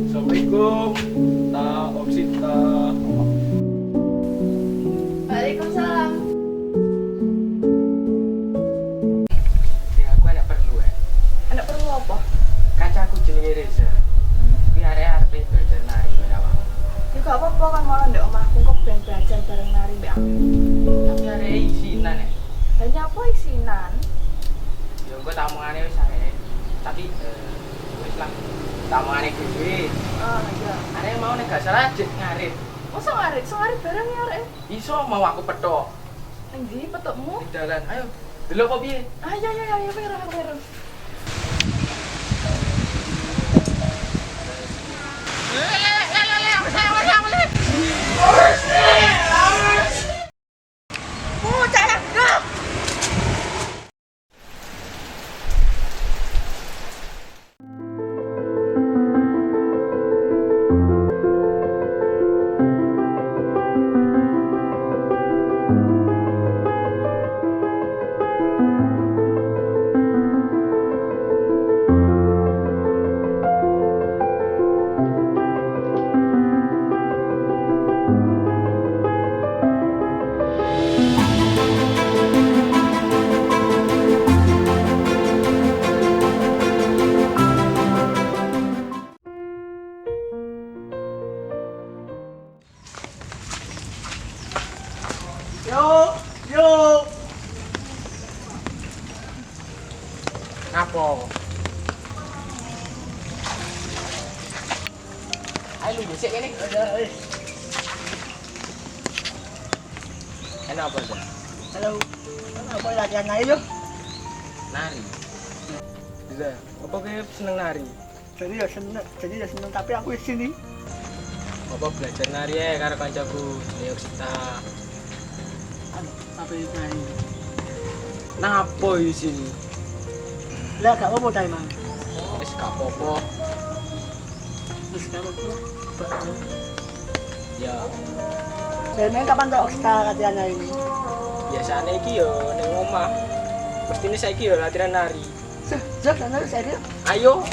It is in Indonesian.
Assalamualaikum, Ta Om Sinta. Waalaikumsalam. Ya aku ada perlu Anak perlu apa? Kancaku jenenge Reza. Kuwi arek-arep belajar nari bareng awak. Ya gak apa-apa kan malah ndek omahku kok ben belajar bareng nari mbak aku. Tapi arek isinan ya. Banyak apa isinan? Ya engko tamungane wis arek. Tapi wis lah. Tamungane dhewe. Oh iya. Arek mau nek gak salah jet ngarit. Masa ngarit bareng ya arek? Iso mau aku petok Nang ndi petukmu? di dalan. Ayo. Delok apa piye? Ayo piru. Yo. Ngapo? Ayo lu besek kene. Enak apa sih? Halo. Apa latihan nari yo? Nari. Bisa. Apa kayak seneng nari? Jadi ya seneng tapi aku di sini. Apa belajar nari ya karo kancaku New Sita. Tapi nari. Napa di sini? Lah gak apa-apa ta emang. Wis gak apa-apa. Wis gak apa-apa. Ya, Jadi kapan tok kita latihan nari ini? biasane iki yo ning omah. Mestine saiki yo latihan nari. Sejak nari serius. Ayo,